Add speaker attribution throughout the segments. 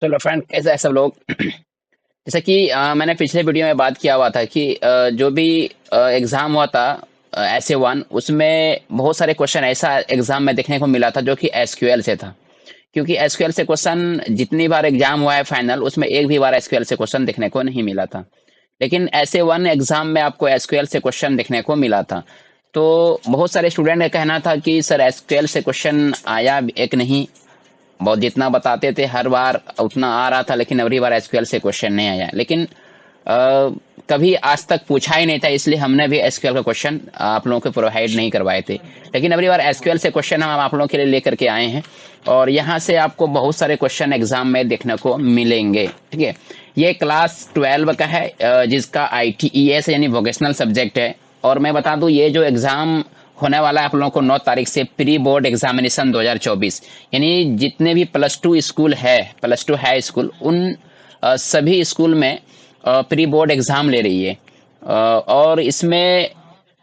Speaker 1: चलो फ्रेंड, कैसे है सब लोग। जैसे कि मैंने पिछले वीडियो में बात किया हुआ था कि जो भी एग्ज़ाम हुआ था SA1, उसमें बहुत सारे क्वेश्चन ऐसा एग्ज़ाम में देखने को मिला था जो कि एसक्यूएल से था। क्योंकि एसक्यूएल से क्वेश्चन जितनी बार एग्ज़ाम हुआ है फाइनल, उसमें एक भी बार एसक्यूएल से क्वेश्चन देखने को नहीं मिला था। लेकिन SA1 एग्ज़ाम में आपको एसक्यूएल से क्वेश्चन देखने को मिला था। तो बहुत सारे स्टूडेंट का कहना था कि सर एसक्यूएल से क्वेश्चन आया एक नहीं, बहुत जितना बताते थे हर बार उतना आ रहा था, लेकिन अगली बार एसक्यूएल से क्वेश्चन नहीं आया। लेकिन कभी आज तक पूछा ही नहीं था, इसलिए हमने भी एसक्यूएल का क्वेश्चन आप लोगों को प्रोवाइड नहीं करवाए थे। लेकिन अगली बार एसक्यूएल से क्वेश्चन हम आप लोगों के लिए लेकर के आए हैं, और यहाँ से आपको बहुत सारे क्वेश्चन एग्जाम में देखने को मिलेंगे। ठीक है, ये क्लास 12 का है, जिसका ITES यानी वोकेशनल सब्जेक्ट है। और मैं बता दूं, ये जो एग्जाम होने वाला है आप लोगों को 9 तारीख से, प्री बोर्ड एग्जामिनेशन 2024, यानी जितने भी +2 स्कूल है, +2 हाई स्कूल, उन सभी स्कूल में प्री बोर्ड एग्जाम ले रही है। और इसमें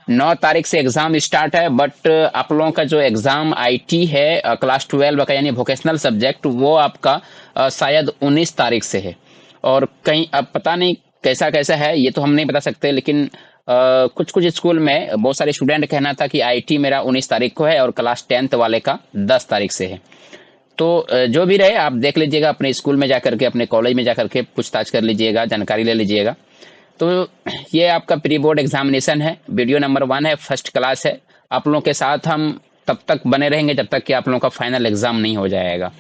Speaker 1: 9 तारीख से एग्जाम स्टार्ट है, बट आप लोगों का जो एग्जाम IT है क्लास 12 का यानी वोकेशनल सब्जेक्ट, वो आपका शायद 19 तारीख से है। और कहीं अब पता नहीं कैसा कैसा है, ये तो हम नहीं बता सकते। लेकिन कुछ कुछ स्कूल में बहुत सारे स्टूडेंट कहना था कि IT मेरा 19 तारीख को है और क्लास 10th वाले का 10 तारीख से है। तो जो भी रहे, आप देख लीजिएगा अपने स्कूल में जाकर के, अपने कॉलेज में जाकर के पूछताछ कर लीजिएगा, जानकारी ले लीजिएगा। तो ये आपका प्री बोर्ड एग्जामिनेशन है, वीडियो नंबर 1 है, फर्स्ट क्लास है। आप लोगों के साथ हम तब तक बने रहेंगे जब तक कि आप लोगों का फाइनल एग्जाम नहीं हो जाएगा।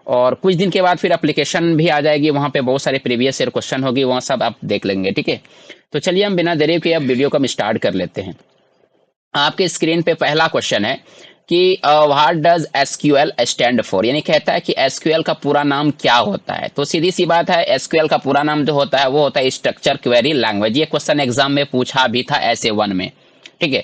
Speaker 1: और कुछ दिन के बाद फिर एप्लीकेशन भी आ जाएगी, वहाँ पे बहुत सारे प्रीवियस ईयर क्वेश्चन होगी, वहाँ सब आप देख लेंगे। ठीक है, तो चलिए हम बिना देरी के अब वीडियो को हम स्टार्ट कर लेते हैं। आपके स्क्रीन पे पहला क्वेश्चन है कि what does SQL stand for, यानी कहता है कि एसक्यूएल का पूरा नाम क्या होता है। तो सीधी सी बात है, एसक्यूएल का पूरा नाम जो होता है वो होता है स्ट्रक्चर क्वेरी लैंग्वेज। ये क्वेश्चन एग्जाम में पूछा भी था SA1 में। ठीक है,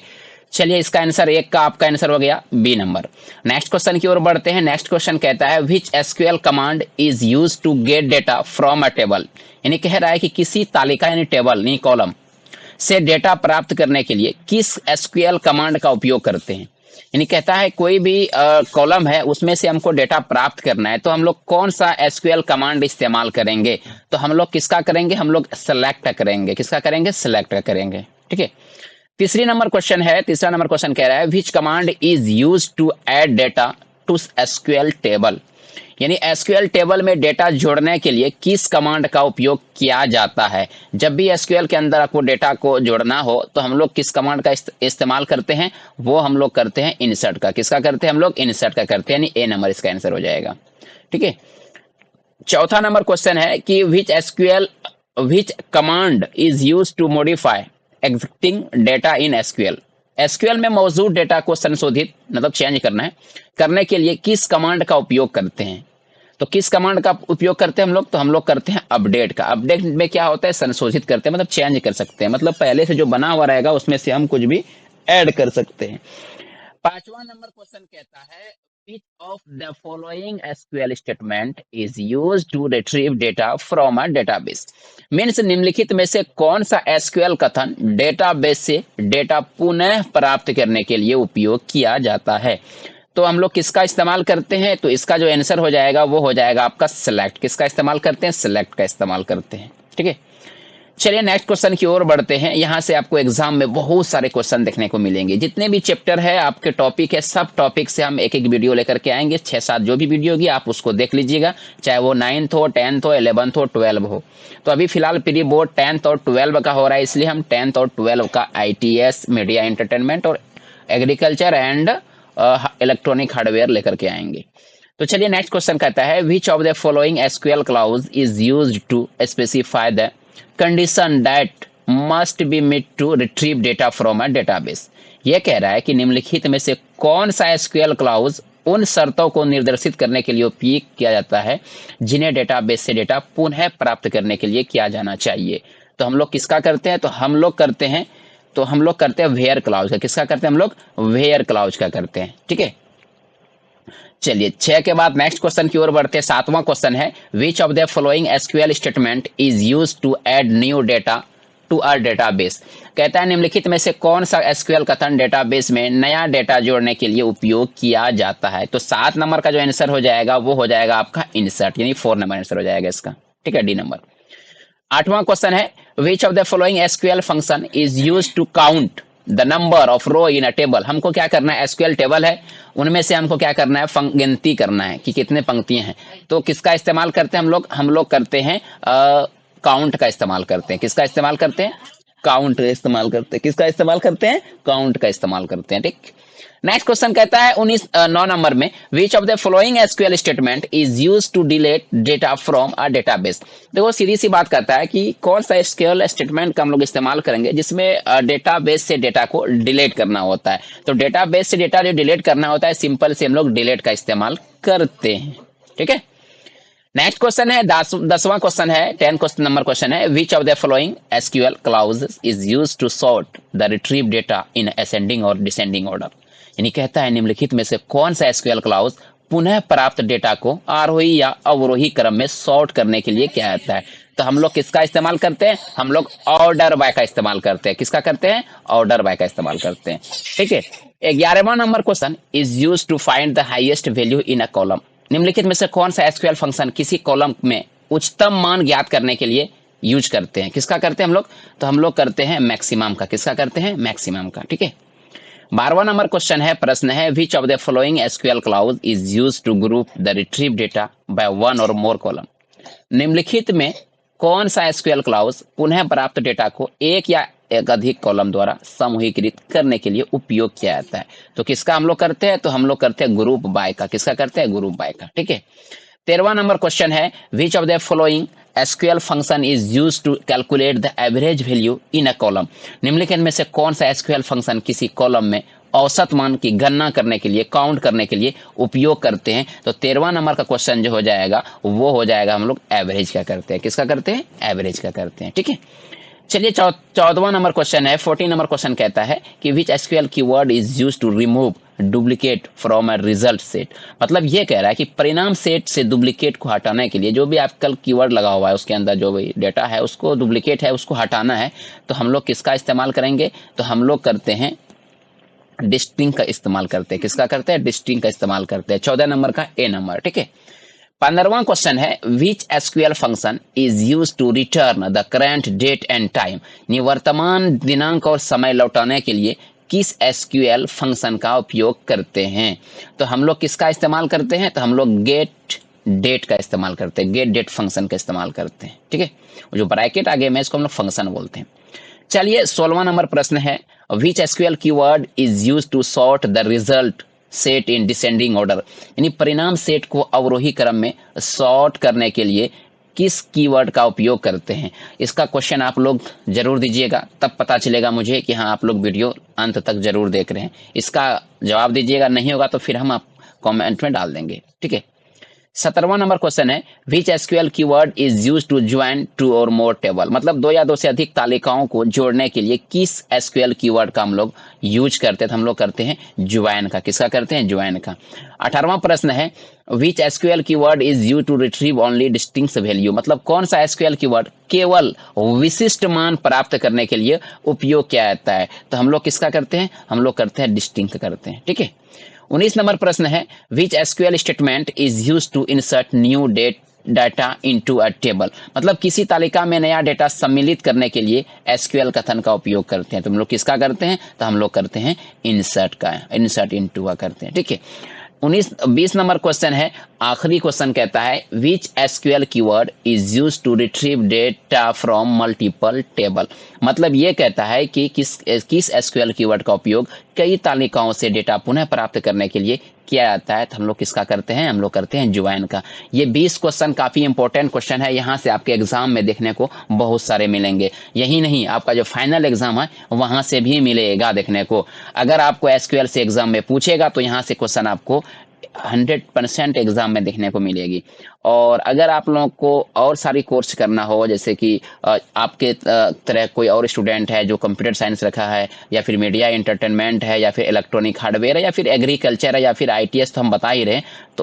Speaker 1: चलिए इसका आंसर एक का आपका आंसर हो गया B नंबर। नेक्स्ट क्वेश्चन की ओर बढ़ते हैं। नेक्स्ट क्वेश्चन कहता है which SQL command is use to get data from a table, यानी कह रहा है कि किसी तालिका यानी टेबल यानी कॉलम से डेटा प्राप्त करने के लिए किस एसक्यूएल कमांड का उपयोग करते हैं। यानी कहता है कोई भी कॉलम है, उसमें से हमको डेटा प्राप्त करना है, तो हम लोग कौन सा एसक्यूएल कमांड इस्तेमाल करेंगे। तो हम लोग किसका करेंगे, हम लोग सेलेक्ट करेंगे। किसका करेंगे, सेलेक्ट करेंगे। ठीक है, तीसरी नंबर क्वेश्चन है। तीसरा नंबर क्वेश्चन कह रहा है which command is use to add data to SQL table, यानी एसक्यूएल टेबल में डेटा जोड़ने के लिए किस कमांड का उपयोग किया जाता है। जब भी एसक्यूएल के अंदर आपको डेटा को जोड़ना हो तो हम लोग किस कमांड का इस्तेमाल करते हैं, वो हम लोग करते हैं इंसर्ट का। किसका करते हैं, हम लोग इंसर्ट का करते हैं, यानी A नंबर इसका आंसर हो जाएगा। ठीक है, चौथा नंबर क्वेश्चन है कि which command is use to modify existing data in SQL. SQL में मौजूद डेटा को संशोधित मतलब चेंज करना है, करने के लिए किस कमांड का उपयोग करते हैं। तो किस कमांड का उपयोग करते हैं हम लोग, तो हम लोग करते हैं अपडेट का। अपडेट में क्या होता है, संशोधित करते हैं, मतलब चेंज कर सकते हैं, मतलब पहले से जो बना हुआ रहेगा उसमें से हम कुछ भी ऐड कर सकते हैं। पांचवा नंबर क्वेश्चन कहता है which of the following SQL statement is used to retrieve data from a database, means निम्नलिखित में से कौन सा SQL कथन डेटाबेस से डेटा पुनः प्राप्त करने के लिए उपयोग किया जाता है। तो हम लोग किसका इस्तेमाल करते हैं, तो इसका जो आंसर हो जाएगा वो हो जाएगा आपका सेलेक्ट। किसका इस्तेमाल करते हैं, सेलेक्ट का इस्तेमाल करते हैं। ठीक है, चलिए नेक्स्ट क्वेश्चन की ओर बढ़ते हैं। यहाँ से आपको एग्जाम में बहुत सारे क्वेश्चन देखने को मिलेंगे। जितने भी चैप्टर है आपके टॉपिक है, सब टॉपिक से हम एक एक वीडियो लेकर के आएंगे। 6-7 जो भी वीडियो होगी आप उसको देख लीजिएगा, चाहे वो 9th हो, 10th हो, 11th हो, 12 हो। तो अभी फिलहाल प्री बोर्ड 10th और 12 का हो रहा है, इसलिए हम 10th और 12 का ITS मीडिया एंटरटेनमेंट और एग्रीकल्चर एंड इलेक्ट्रॉनिक हार्डवेयर लेकर के आएंगे। तो चलिए नेक्स्ट क्वेश्चन कहता है which of the following SQL clause is used to specify the condition that must be meet to retrieve data from a database. यह कह रहा है कि निम्नलिखित में से कौन सा एसक्यूएल क्लाउज उन शर्तों को निर्देशित करने के लिए उपयोग किया जाता है जिन्हें डेटाबेस से डेटा पुनः प्राप्त करने के लिए किया जाना चाहिए। तो हम लोग किसका करते हैं, तो हम लोग करते हैं वेयर क्लाउज का। किसका करते हैं, हम लोग वेयर क्लाउज का करते हैं। ठीक है, चलिए 6 के बाद नेक्स्ट क्वेश्चन की ओर बढ़ते हैं। 7वां क्वेश्चन है which of the following SQL statement is use to add new data to a database. कहता है निम्नलिखित में से कौन सा एसक्यूएल कथन डेटाबेस में नया डेटा जोड़ने के लिए उपयोग किया जाता है। तो 7 नंबर का जो आंसर हो जाएगा वो हो जाएगा आपका इंसर्ट, यानी 4 नंबर आंसर हो जाएगा इसका। ठीक है, डी नंबर। 8वां क्वेश्चन है which of the following SQL function is used to count the number of row in a table. हमको क्या करना है, एसक्यूएल टेबल है, उनमें से हमको क्या करना है, गिनती करना है कि कितने पंक्तियां हैं। तो किसका इस्तेमाल करते हैं हम लोग करते हैं काउंट का इस्तेमाल करते हैं। किसका इस्तेमाल करते हैं, काउंट का इस्तेमाल करते हैं। किसका इस्तेमाल करते हैं, काउंट का इस्तेमाल करते हैं। ठीक, नेक्स्ट क्वेश्चन कहता है 9 नंबर में which of the following SQL statement is used to delete data from a database. देखो सीधी सी बात करता है कि कौन सा एसक्यूएल स्टेटमेंट का हम लोग इस्तेमाल करेंगे जिसमें डेटाबेस से डेटा को डिलीट करना होता है। तो डेटाबेस से डेटा जो डिलीट करना होता है सिंपल से हम लोग डिलीट का इस्तेमाल करते हैं। ठीक है, नेक्स्ट क्वेश्चन है 10वां क्वेश्चन है, 10 क्वेश्चन नंबर क्वेश्चन है which of the following SQL clause is used to sort the retrieve data in ascending और डिसेंडिंग ऑर्डर। यानी कहता है निम्नलिखित में से कौन सा एसक्यूएल क्लाउज पुनः प्राप्त डेटा को आरोही या अवरोही क्रम में सॉर्ट करने के लिए क्या आता है। तो हम लोग किसका इस्तेमाल करते हैं, हम लोग ऑर्डर बाय का इस्तेमाल करते हैं। किसका करते हैं, ऑर्डर बाय का इस्तेमाल करते हैं। ठीक है, 11वां number question is used to find the highest value in a column. निम्नलिखित में से कौन सा एसक्यूएल फंक्शन किसी कॉलम में उच्चतम मान ज्ञात करने के लिए यूज करते हैं। किसका करते हैं हम लोग, तो हम लोग करते हैं मैक्सिमम का। किसका करते हैं, मैक्सिमम का। ठीक है, 12वां नंबर क्वेश्चन है, प्रश्न है which of the following SQL clause is used to group the retrieve data by one और मोर कॉलम। निम्नलिखित में कौन सा एसक्यूएल क्लाउज पुनः प्राप्त डेटा को एक या एक अधिक कॉलम द्वारा समूहीकृत करने के लिए उपयोग किया जाता है। तो किसका हम लोग करते हैं, तो हम लोग करते हैं ग्रुप बाय का। किसका करते हैं, ग्रुप बाय का। ठीक है, 13वां नंबर क्वेश्चन है which of the following SQL function is used to calculate the average value in a column. निम्नलिखित में से कौन सा एसक्यूएल फंक्शन किसी कॉलम में औसत मान की गणना करने के लिए, काउंट करने के लिए उपयोग करते हैं। तो 13वां नंबर का क्वेश्चन जो हो जाएगा वो हो जाएगा हम लोग एवरेज का करते हैं। किसका करते हैं, एवरेज का करते हैं। ठीक है, चलिए 14वां नंबर क्वेश्चन है, 14 नंबर क्वेश्चन कहता है कि which SQL keyword is used to remove duplicate from a result set. मतलब ये कह रहा है कि परिणाम सेट से डुप्लीकेट को हटाने के लिए जो भी आपका कीवर्ड लगा हुआ है उसके अंदर जो भी डेटा है उसको डुप्लीकेट है उसको हटाना है। तो हम लोग किसका इस्तेमाल करेंगे, तो हम लोग करते हैं डिस्टिंग का इस्तेमाल करते हैं। किसका करते हैं, डिस्टिंग का इस्तेमाल करते हैं। 14 नंबर का ए नंबर। ठीक है, 15वां क्वेश्चन है which SQL function is used to return the current date and time. वर्तमान दिनांक और समय लौटाने के लिए किस एसक्यूएल फंक्शन का उपयोग करते हैं। तो हम लोग किसका इस्तेमाल करते हैं, तो हम लोग गेट डेट का इस्तेमाल करते हैं, गेट डेट फंक्शन का इस्तेमाल करते हैं। ठीक है, जो ब्रैकेट आगे में इसको हम लोग फंक्शन बोलते हैं। चलिए 16वां नंबर प्रश्न है which SQL keyword is used to sort the result set in descending order. यानी परिणाम सेट को अवरोही क्रम में सॉर्ट करने के लिए किस कीवर्ड का उपयोग करते हैं। इसका क्वेश्चन आप लोग जरूर दीजिएगा, तब पता चलेगा मुझे कि हाँ आप लोग वीडियो अंत तक जरूर देख रहे हैं। इसका जवाब दीजिएगा, नहीं होगा तो फिर हम आप कमेंट में डाल देंगे। ठीक है, 17वां नंबर क्वेश्चन है which SQL keyword is used to join two or more table. मतलब 2 या 2 से अधिक तालिकाओं को जोड़ने के लिए किस एसक्यूएल कीवर्ड का हम लोग यूज करते हैं, तो हम लोग करते हैं ज्वाइन का। किसका करते हैं, ज्वाइन का। 18वां प्रश्न है which SQL keyword is used to retrieve only distinct value. मतलब कौन सा एसक्यूएल कीवर्ड केवल विशिष्ट मान प्राप्त करने के लिए उपयोग किया जाता है। तो हम लोग किसका करते हैं, हम लोग करते हैं डिस्टिंक्ट करते हैं। ठीक है, 19 नंबर प्रश्न है which SQL statement is used to insert new data into a table. मतलब किसी तालिका में नया डेटा सम्मिलित करने के लिए एसक्यूएल कथन का उपयोग करते हैं। तो हम लोग किसका करते हैं, तो हम लोग करते हैं इंसर्ट का, इंसर्ट इनटू का करते हैं। ठीक है, 20 नंबर क्वेश्चन है, आखिरी क्वेश्चन कहता है which SQL keyword is used to retrieve data from multiple table. मतलब ये कहता है कि किस एसक्यूएल कीवर्ड का उपयोग कई तालिकाओं से डेटा पुनः प्राप्त करने के लिए किया जाता है। तो हम लोग किसका करते हैं, हम लोग करते हैं ज्वाइन का। ये 20 क्वेश्चन काफी इंपॉर्टेंट क्वेश्चन है, यहाँ से आपके एग्जाम में देखने को बहुत सारे मिलेंगे। यही नहीं, आपका जो फाइनल एग्जाम है वहां से भी मिलेगा देखने को। अगर आपको एसक्यूएल से एग्जाम में पूछेगा तो यहाँ से क्वेश्चन आपको 100% एग्जाम में देखने को मिलेगी। और अगर आप लोगों को और सारी कोर्स करना हो, जैसे कि आपके तरह कोई और स्टूडेंट है जो कंप्यूटर साइंस रखा है या फिर मीडिया एंटरटेनमेंट है या फिर इलेक्ट्रॉनिक हार्डवेयर है या फिर एग्रीकल्चर है या फिर आईटीएस, तो हम बता ही रहे, तो